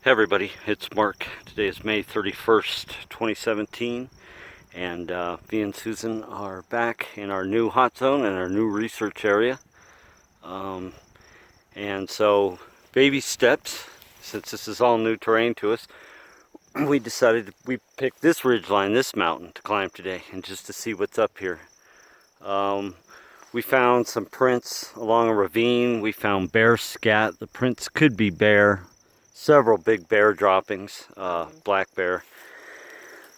Hey everybody, it's Mark. Today is May 31st, 2017, and me and Susan are back in our new hot zone and our new research area. And so, baby steps, since this is all new terrain to us, we picked this ridge line, this mountain, to climb today, and just to see what's up here. We found some prints along a ravine. We found bear scat. The prints could be bear. Several big bear droppings, black bear.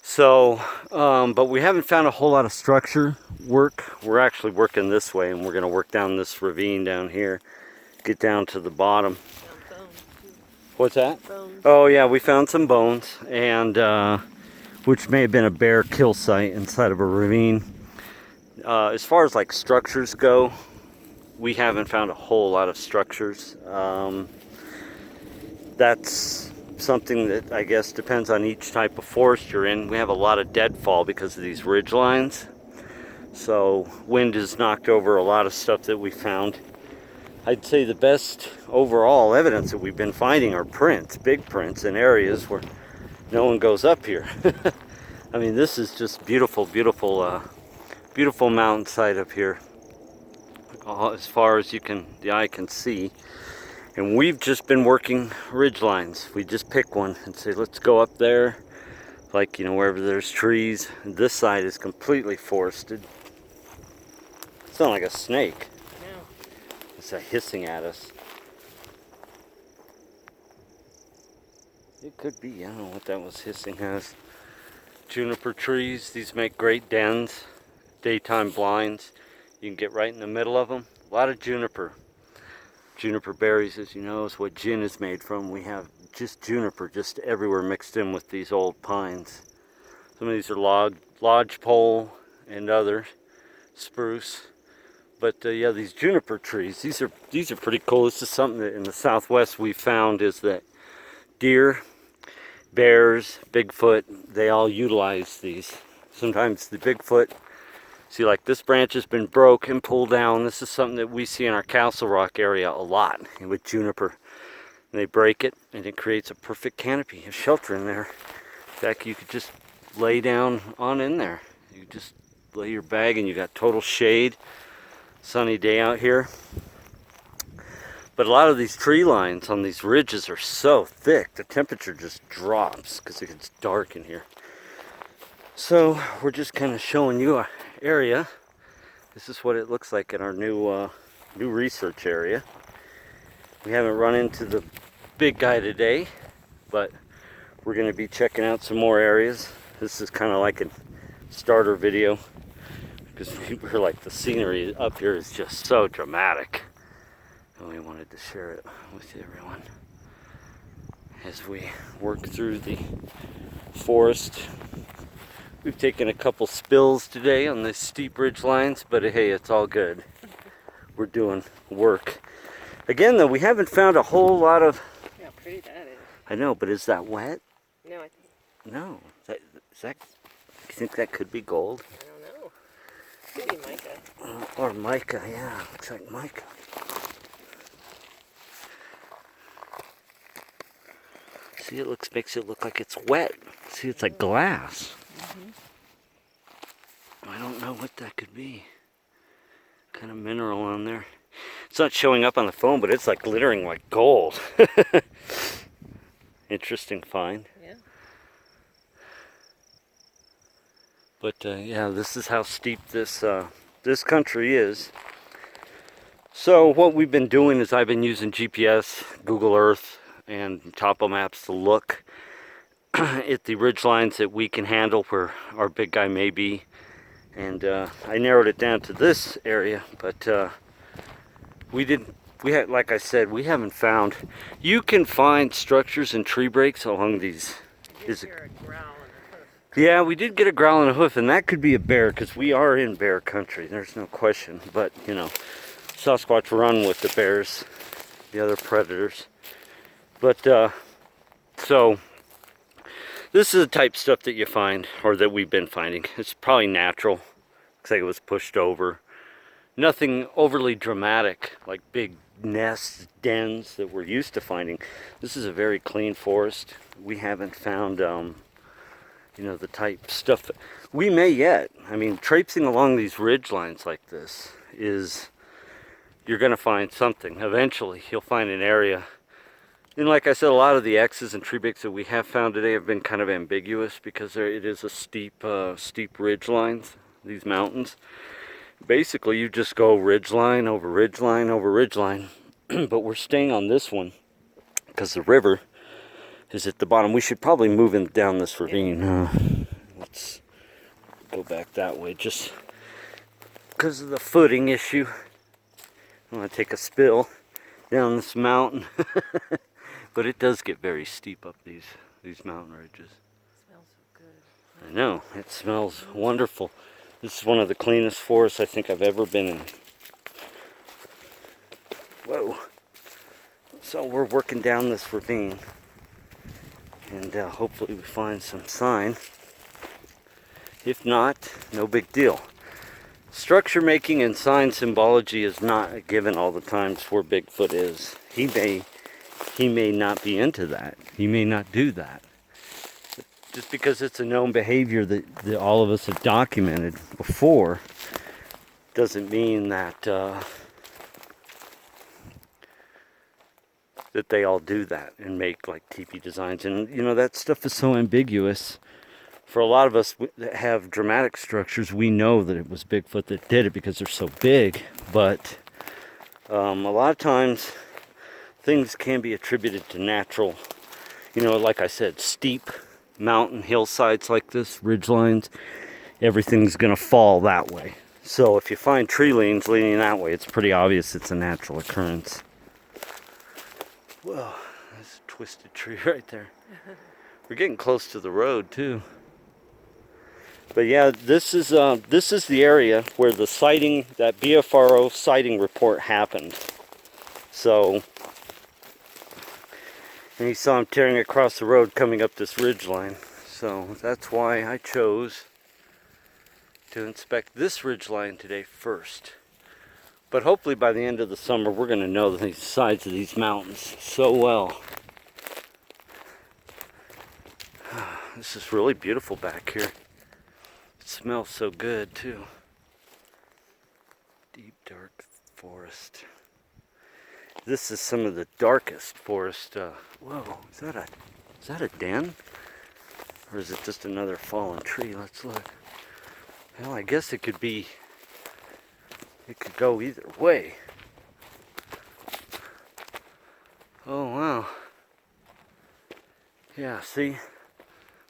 So, but we haven't found a whole lot of structure work. We're actually working this way, and we're going to work down this ravine down here, get down to the bottom. What's that? Bones. Oh yeah, we found some bones, and which may have been a bear kill site inside of a ravine. As far as like structures go, we haven't found a whole lot of structures. That's something that I guess depends on each type of forest you're in. We have a lot of deadfall because of these ridge lines. So wind has knocked over a lot of stuff that we found. I'd say the best overall evidence that we've been finding are prints, big prints in areas where no one goes up here. I mean, this is just beautiful, beautiful, beautiful mountainside up here. As far as the eye can see. And we've just been working ridge lines. We just pick one and say, let's go up there. Like, wherever there's trees. This side is completely forested. It's not like a snake. No. It's hissing at us. It could be, I don't know what that was hissing at us. Juniper trees, these make great dens. Daytime blinds. You can get right in the middle of them. A lot of juniper. Juniper berries, as you know, is what gin is made from. We have just juniper just everywhere mixed in with these old pines. Some of these are lodgepole and other spruce. But yeah, these juniper trees, these are pretty cool. This is something that in the Southwest we found is that deer, bears, Bigfoot, they all utilize these. Sometimes the Bigfoot, see, like this branch has been broke and pulled down. This is something that we see in our Castle Rock area a lot with juniper. And they break it and it creates a perfect canopy of shelter in there. In fact, you could just lay down on in there. You just lay your bag and you got total shade. Sunny day out here. But a lot of these tree lines on these ridges are so thick, the temperature just drops because it gets dark in here. So we're just kind of showing you our area. This is what it looks like in our new research area. We haven't run into the big guy today, but we're going to be checking out some more areas. This is kind of like a starter video because we're like, the scenery up here is just so dramatic, and we wanted to share it with everyone as we work through the forest. We've taken a couple spills today on the steep ridge lines, but hey, it's all good. We're doing work. Again, though, we haven't found a whole lot of... Yeah, how pretty that is. I know, but is that wet? No, I think... No. You think that could be gold? I don't know. Could be mica. Or mica, yeah. Looks like mica. See, makes it look like it's wet. See, it's like glass. I don't know what that could be. Kind of mineral on there. It's not showing up on the phone, but it's like glittering like gold. Interesting find. Yeah. But yeah, this is how steep this country is. So what we've been doing is I've been using GPS, Google Earth, and Topo Maps to look at the ridge lines that we can handle where our big guy may be. And I narrowed it down to this area, but like I said, we haven't found. You can find structures and tree breaks along these. Hear a growl and a hoof. Yeah, we did get a growl and a hoof, and that could be a bear because we are in bear country. There's no question. But Sasquatch run with the bears, the other predators. But so this is the type of stuff that you find, or that we've been finding. It's probably natural. Looks like it was pushed over. nothing overly dramatic like big nests, dens that we're used to finding. This is a very clean forest. We haven't found you know, the type stuff that we may yet. I mean, traipsing along these ridge lines like this is, you're going to find something. Eventually you'll find an area. And like I said, a lot of the X's and tree breaks that we have found today have been kind of ambiguous because it is a steep ridge lines, these mountains. Basically, you just go ridge line over ridge line over ridge line. But we're staying on this one because the river is at the bottom. We should probably move in down this ravine. Let's go back that way just because of the footing issue. I want to take a spill down this mountain. But it does get very steep up these mountain ridges. It smells so good. I know, it smells wonderful. This is one of the cleanest forests I think I've ever been in. Whoa. So we're working down this ravine. And hopefully we find some sign. If not, no big deal. Structure making and sign symbology is not a given all the times where Bigfoot is. He may not be into that. He may not do that. Just because it's a known behavior that all of us have documented before doesn't mean that that they all do that and make like teepee designs. And you know, that stuff is so ambiguous. For a lot of us that have dramatic structures, we know that it was Bigfoot that did it because they're so big. But a lot of times things can be attributed to natural, you know, like I said, steep mountain hillsides like this, ridge lines, everything's gonna fall that way. So if you find tree leans leaning that way, it's pretty obvious it's a natural occurrence. Whoa, that's a twisted tree right there. We're getting close to the road too. But yeah, this is the area where the sighting, that BFRO sighting report happened. So, and you saw him tearing across the road coming up this ridge line. So that's why I chose to inspect this ridge line today first. But hopefully by the end of the summer, we're going to know the sides of these mountains so well. This is really beautiful back here. It smells so good too. Deep dark forest. This is some of the darkest forest. Whoa, is that a den? Or is it just another fallen tree? Let's look. Well, I guess it could be, it could go either way. Oh wow. Yeah, see?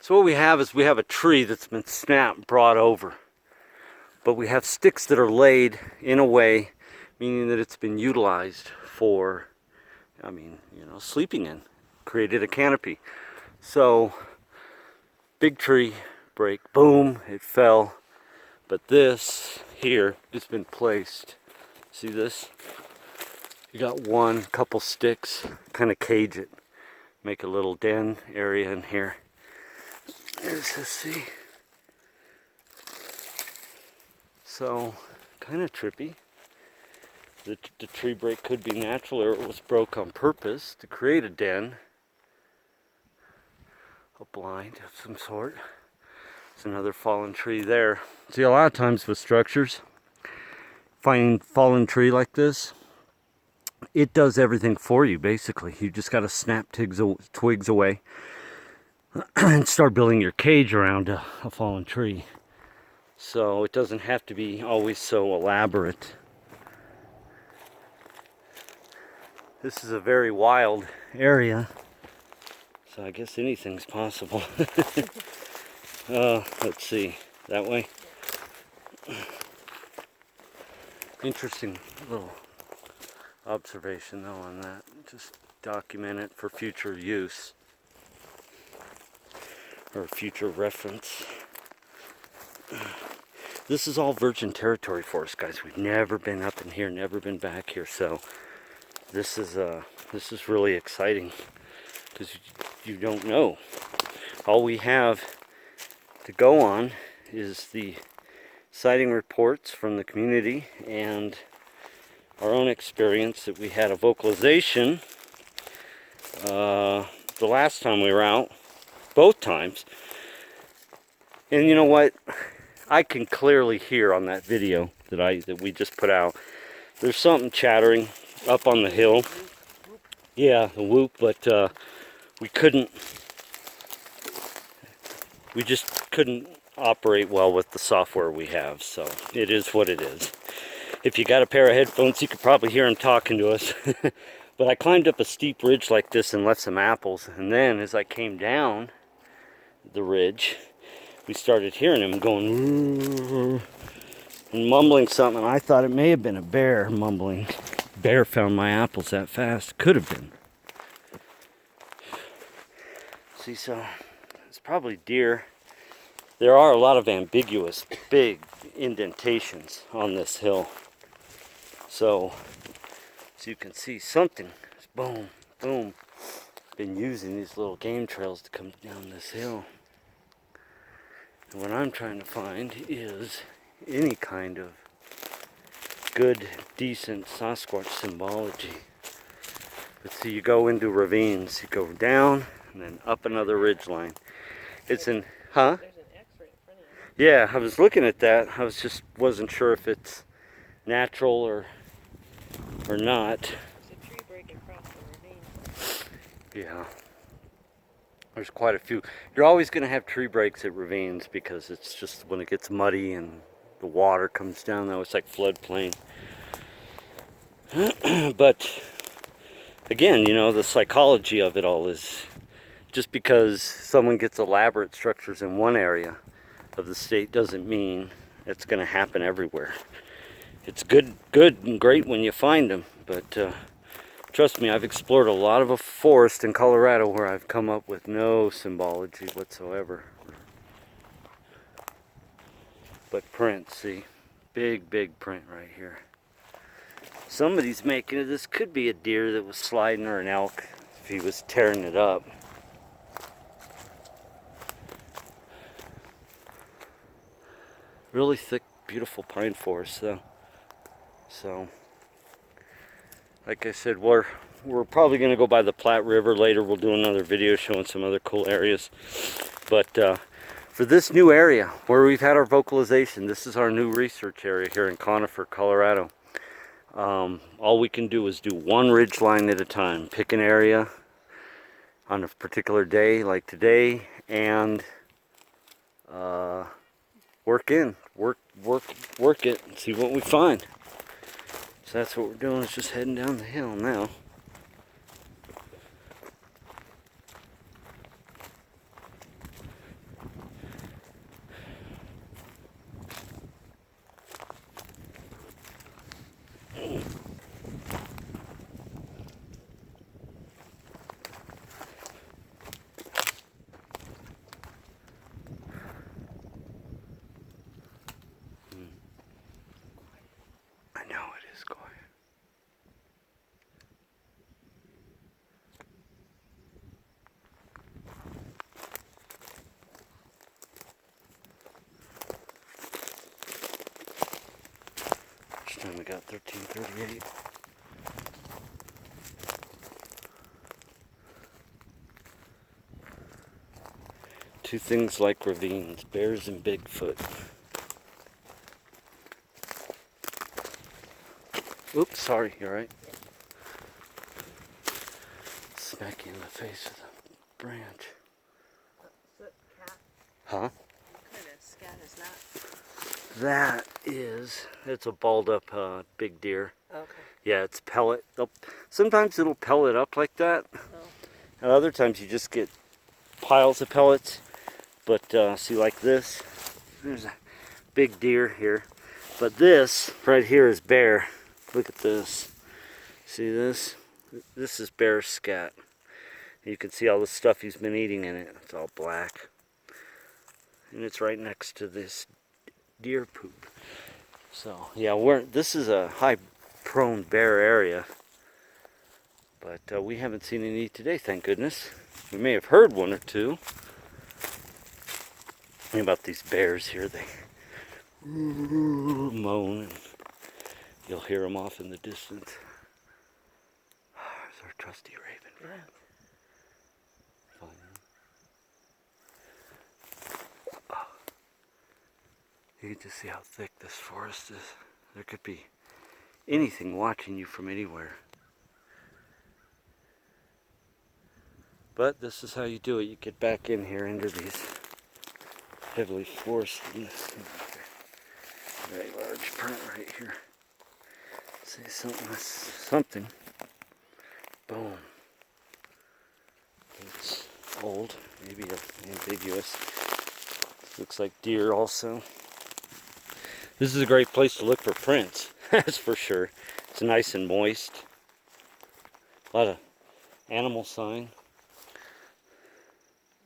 So what we have is we have a tree that's been snapped, brought over. But we have sticks that are laid in a way, meaning that it's been utilized for, I mean, you know, sleeping in. Created a canopy. So, big tree break, boom, it fell. But this here has been placed. See this? You got one, couple sticks, kind of cage it. Make a little den area in here. There's this, see? So, kind of trippy. The tree break could be natural, or it was broke on purpose to create a den. A blind of some sort. There's another fallen tree there. See, a lot of times with structures, finding fallen tree like this, it does everything for you, basically. You just got to snap twigs away and start building your cage around a fallen tree. So it doesn't have to be always so elaborate. This is a very wild area, so I guess anything's possible. Let's see, that way. Interesting little observation though on that. Just document it for future use or future reference. This is all virgin territory for us, guys. We've never been up in here, never been back here, so this is really exciting because you don't know. All we have to go on is the sighting reports from the community and our own experience that we had a vocalization the last time we were out, both times. And you know what? I can clearly hear on that video that we just put out. There's something chattering up on the hill. Yeah, the whoop, but we just couldn't operate well with the software we have, so it is what it is. If you got a pair of headphones, you could probably hear him talking to us. But I climbed up a steep ridge like this and left some apples, and then as I came down the ridge, we started hearing him going and mumbling something. I thought it may have been a bear mumbling. Bear found my apples that fast. Could have been. See, so it's probably deer. There are a lot of ambiguous big indentations on this hill. So, as you can see, something is boom, boom, been using these little game trails to come down this hill. And what I'm trying to find is any kind of good, decent Sasquatch symbology. But see, you go into ravines, you go down and then up another ridge line. It's in, huh? There's an X right in front of you. Yeah, I was looking at that. Wasn't sure if it's natural or not. There's a tree breaking across the ravine. Yeah. There's quite a few. You're always going to have tree breaks at ravines because it's just when it gets muddy and the water comes down, though it's like floodplain. But again, you know, the psychology of it all is just because someone gets elaborate structures in one area of the state doesn't mean it's going to happen everywhere. It's good and great when you find them, but trust me, I've explored a lot of a forest in Colorado where I've come up with no symbology whatsoever. But print, see? Big print right here. Somebody's making it. This could be a deer that was sliding, or an elk if he was tearing it up. Really thick, beautiful pine forest though. So, like I said, we're probably going to go by the Platte River later. We'll do another video showing some other cool areas. But for this new area where we've had our vocalization, this is our new research area here in Conifer, Colorado. All we can do is do one ridge line at a time. Pick an area on a particular day, like today, and work it, and see what we find. So that's what we're doing, is just heading down the hill now. I know it is quiet. Each time we got 1338. Two things like ravines, bears and Bigfoot. Oops, sorry, you're right. Smack you in the face with a branch. That's a cat. Huh? What kind of scat is that? It's a balled up big deer. Okay. Yeah, it's pellet. Sometimes it'll pellet up like that. Oh. And other times you just get piles of pellets. But see, like this, there's a big deer here. But this right here is bear. Look at this. See this? This is bear scat. You can see all the stuff he's been eating in it. It's all black. And it's right next to this deer poop. So yeah, this is a high prone bear area. But we haven't seen any today, thank goodness. We may have heard one or two. Think about these bears here. They moan, and you'll hear them off in the distance. There's our trusty raven friend. Oh. You can just see how thick this forest is. There could be anything watching you from anywhere. But this is how you do it. You get back in here into these heavily forested. Very large print right here. Say something. Boom. It's old, maybe ambiguous. Looks like deer also. This is a great place to look for prints, that's for sure. It's nice and moist. A lot of animal sign.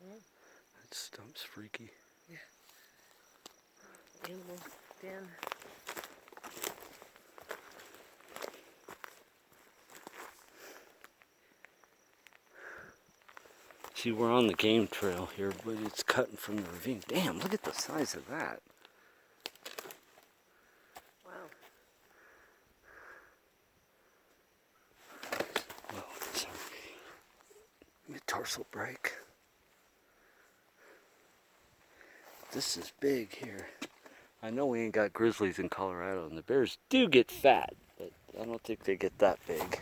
That stump's freaky. Yeah. Animal den. See, we're on the game trail here, but it's cutting from the ravine. Damn, look at the size of that. Wow. Well, it's a mid-tarsal break. This is big here. I know we ain't got grizzlies in Colorado, and the bears do get fat, but I don't think they get that big.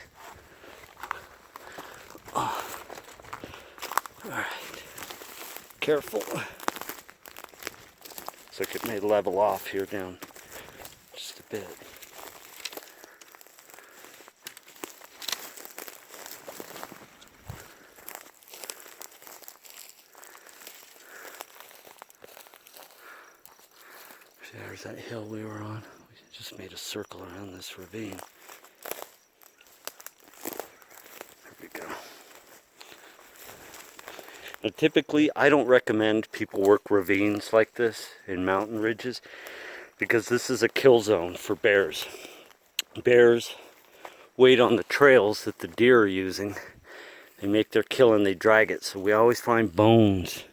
Oh. All right. Careful. Looks like it may level off here down just a bit. See, there's that hill we were on. We just made a circle around this ravine. There we go. Now, typically, I don't recommend people work ravines like this in mountain ridges because this is a kill zone for bears. Bears wait on the trails that the deer are using. They make their kill and they drag it. So we always find bones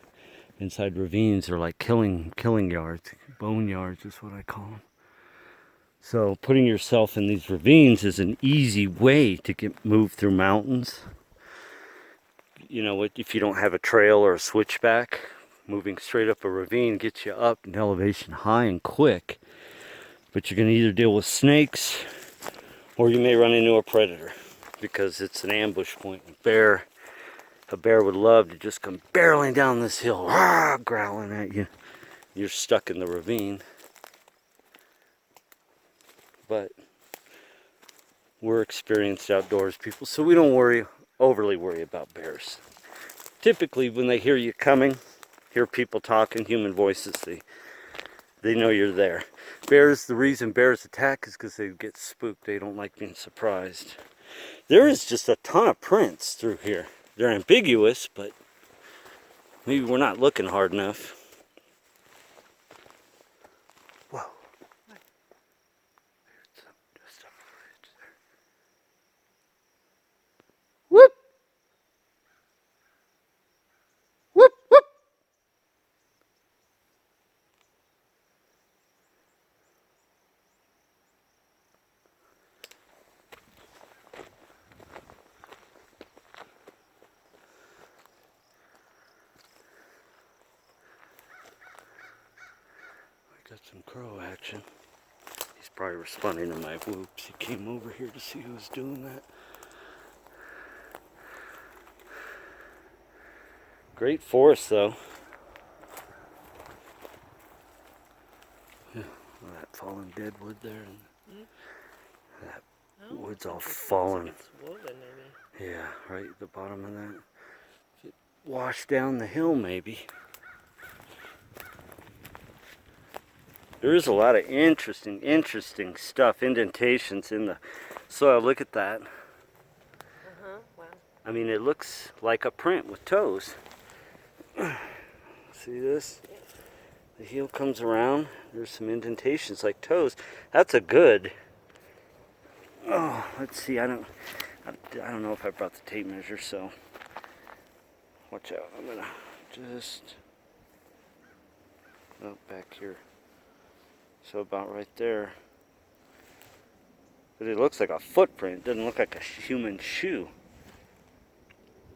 inside ravines. They're like killing yards. Bone yards is what I call them. So putting yourself in these ravines is an easy way to move through mountains. You know, if you don't have a trail or a switchback, moving straight up a ravine gets you up in elevation high and quick. But you're going to either deal with snakes or you may run into a predator because it's an ambush point. A bear would love to just come barreling down this hill, rah, growling at you. You're stuck in the ravine. But we're experienced outdoors people, so we don't overly worry about bears. Typically, when they hear you coming, hear people talking, human voices, they know you're there. The reason bears attack is because they get spooked. They don't like being surprised. There is just a ton of prints through here. They're ambiguous, but maybe we're not looking hard enough. Whoa. Just up the ridge there. Whoop! Whoop, whoop! Got some crow action. He's probably responding to my whoops. He came over here to see who was doing that. Great forest though. Yeah, well, that fallen dead wood there. And that wood's all fallen. It's woven, maybe. Yeah, right at the bottom of that. If it washed down the hill maybe. There is a lot of interesting stuff, indentations in the soil. Look at that. Wow. I mean, it looks like a print with toes. See this? The heel comes around. There's some indentations like toes. That's a good. Oh, let's see. I don't know if I brought the tape measure, so watch out. I'm gonna just back here. So about right there. But it looks like a footprint. It doesn't look like a human shoe.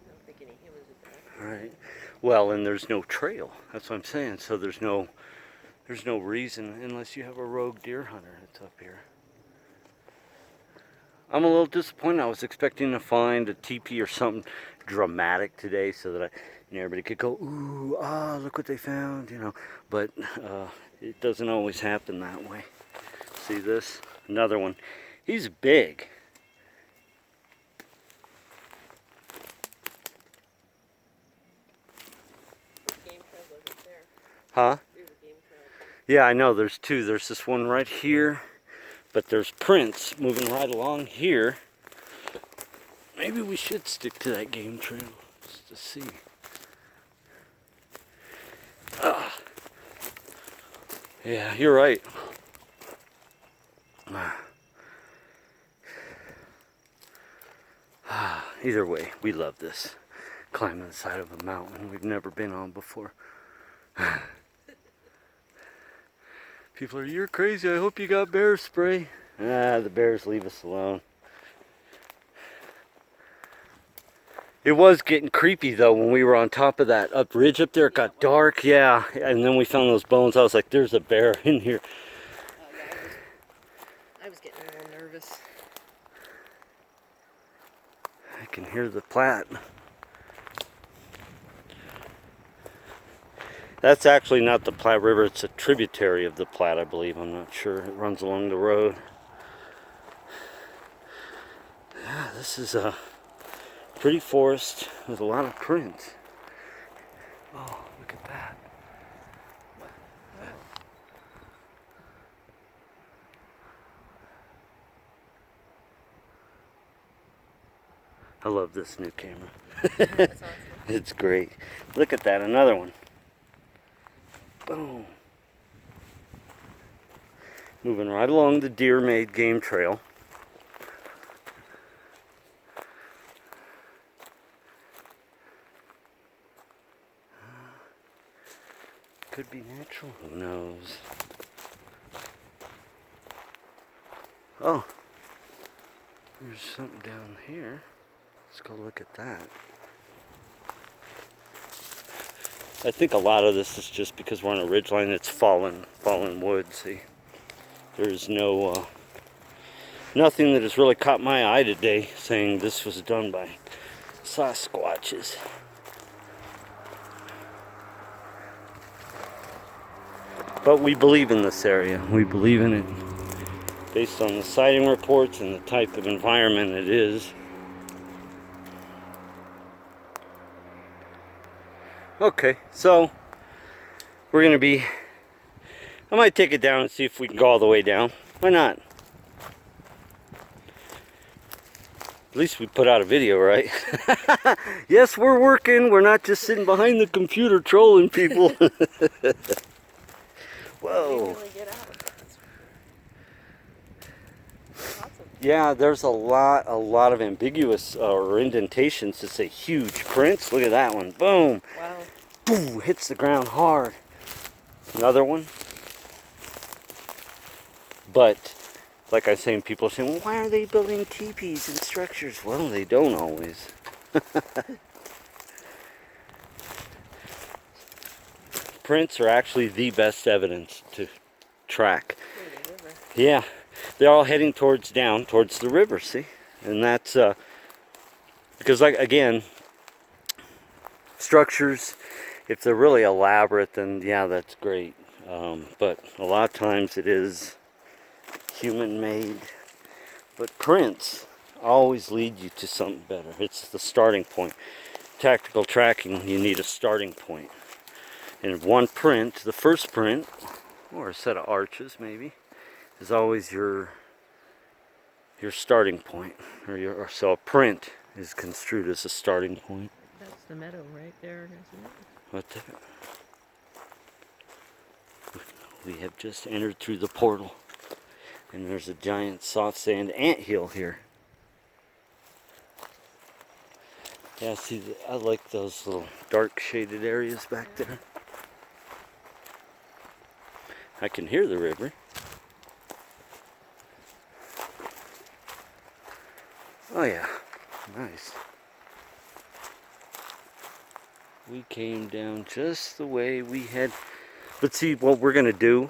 I don't think any humans would do that. Right. Well, and there's no trail. That's what I'm saying. So there's no reason unless you have a rogue deer hunter that's up here. I'm a little disappointed. I was expecting to find a teepee or something dramatic today so that everybody could go, ooh, ah, look what they found, But it doesn't always happen that way. See this? Another one. He's big. Game trail wasn't there. Huh? There's a game trail. Yeah, I know. There's two. There's this one right here, but there's prints moving right along here. Maybe we should stick to that game trail just to see. Yeah, you're right. Either way, we love this. Climbing the side of a mountain we've never been on before. People are, you're crazy, I hope you got bear spray. The bears leave us alone. It was getting creepy though when we were on top of that up ridge up there. It got dark, yeah. And then we found those bones. I was like, there's a bear in here. I was getting a little nervous. I can hear the Platte. That's actually not the Platte River. It's a tributary of the Platte, I believe. I'm not sure. It runs along the road. Yeah, this is a pretty forest with a lot of prints. Oh, look at that. I love this new camera. That's awesome. It's great. Look at that, another one. Boom. Moving right along the deer-made game trail. Could be natural, who knows? Oh, there's something down here. Let's go look at that. I think a lot of this is just because we're on a ridgeline. It's fallen wood. See, there's no nothing that has really caught my eye today saying this was done by Sasquatches. But we believe in this area. We believe in it based on the sighting reports and the type of environment it is. Okay, so we're gonna be, I might take it down and see if we can go all the way down. Why not? At least we put out a video, right? Yes, we're working. We're not just sitting behind the computer trolling people. Whoa. Really get out of it. Awesome. Yeah, there's a lot of ambiguous or indentations that say huge prints. Look at that one. Boom. Wow. Boom. Hits the ground hard. Another one. But like I was saying, people are saying, well, why are they building teepees and structures? Well, they don't always. Prints are actually the best evidence to track. Yeah, they're all heading towards the river, see? And that's because, like, again, structures, if they're really elaborate, then yeah, that's great. But a lot of times it is human made. But prints always lead you to something better. It's the starting point. Tactical tracking, you need a starting point. And one print, the first print, or a set of arches maybe, is always your starting point. So a print is construed as a starting point. That's the meadow right there, isn't it? What the? We have just entered through the portal. And there's a giant soft sand anthill here. Yeah, see, I like those little dark shaded areas back there. I can hear the river. Oh yeah, nice. We came down just the way we had. But see, what we're gonna do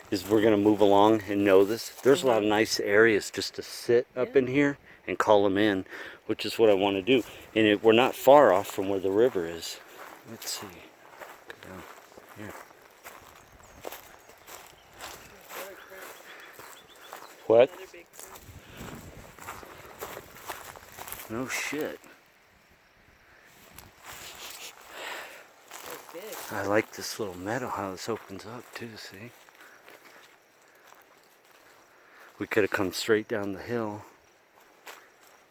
is we're gonna move along and know this. There's a lot of nice areas just to sit up in here and call them in, which is what I want to do. And we're not far off from where the river is. Let's see. Go down here. What? No shit. I like this little meadow, how this opens up too, see? We could have come straight down the hill.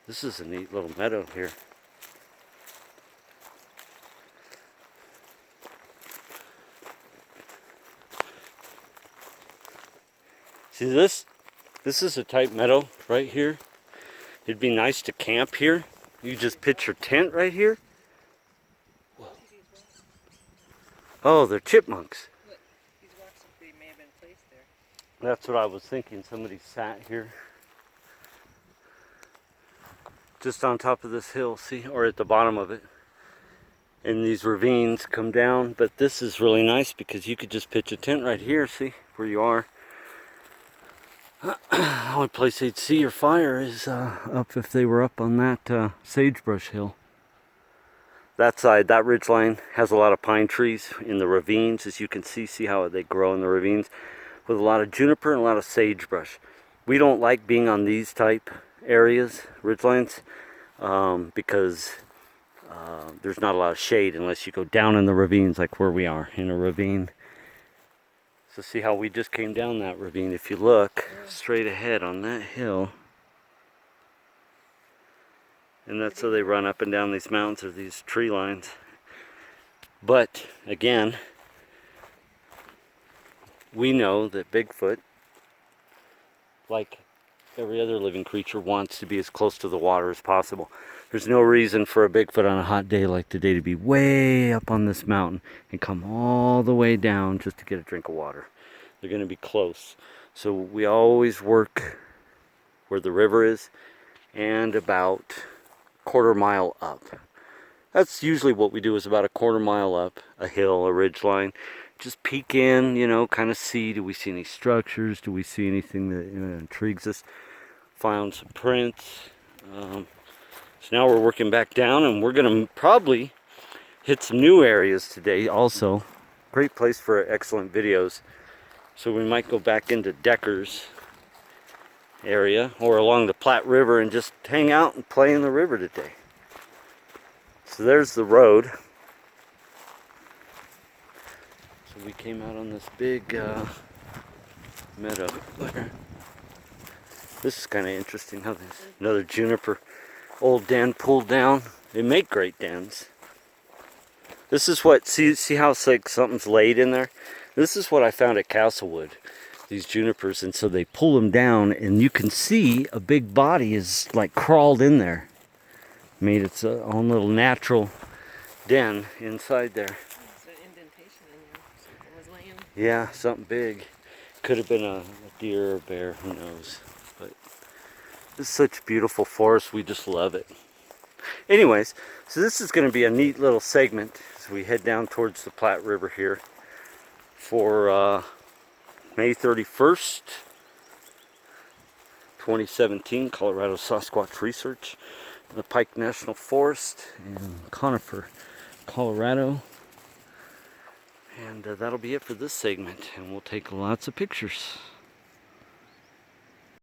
This is a neat little meadow here. See this? This is a type meadow right here. It'd be nice to camp here. You just pitch your tent right here. Whoa. Oh, they're chipmunks. Look, these rocks, they may have been placed there. That's what I was thinking. Somebody sat here. Just on top of this hill, see? Or at the bottom of it. And these ravines come down. But this is really nice because you could just pitch a tent right here, see? Where you are. The only place they'd see your fire is up if they were up on that sagebrush hill. That side, that ridge line has a lot of pine trees in the ravines, as you can see how they grow in the ravines, with a lot of juniper and a lot of sagebrush. We don't like being on these type areas, ridge lines, because there's not a lot of shade unless you go down in the ravines like where we are, in a ravine. So see how we just came down that ravine. If you look straight ahead on that hill, and that's how they run up and down these mountains or these tree lines. But again, we know that Bigfoot, like every other living creature, wants to be as close to the water as possible. There's no reason for a Bigfoot on a hot day like today to be way up on this mountain and come all the way down just to get a drink of water. They're going to be close. So we always work where the river is and about a quarter mile up. That's usually what we do, is about a quarter mile up a hill, a ridge line. Just peek in, you know, kind of see, do we see any structures? Do we see anything that, you know, intrigues us? Found some prints. So now we're working back down, and we're going to probably hit some new areas today also. Great place for excellent videos. So we might go back into Decker's area or along the Platte River and just hang out and play in the river today. So there's the road. So we came out on this big meadow there. This is kind of interesting how there's another juniper old den pulled down. They make great dens. This is what, see how it's like something's laid in there? This is what I found at Castlewood, these junipers, and so they pull them down and you can see a big body is like crawled in there. Made its own little natural den inside there. There's an indentation in there. Something was laying. Yeah, something big. Could have been a deer or a bear, who knows. But this is such a beautiful forest, we just love it. Anyways, so this is going to be a neat little segment as we head down towards the Platte River here for May 31st, 2017, Colorado Sasquatch Research, the Pike National Forest in Conifer, Colorado. And that'll be it for this segment, and we'll take lots of pictures.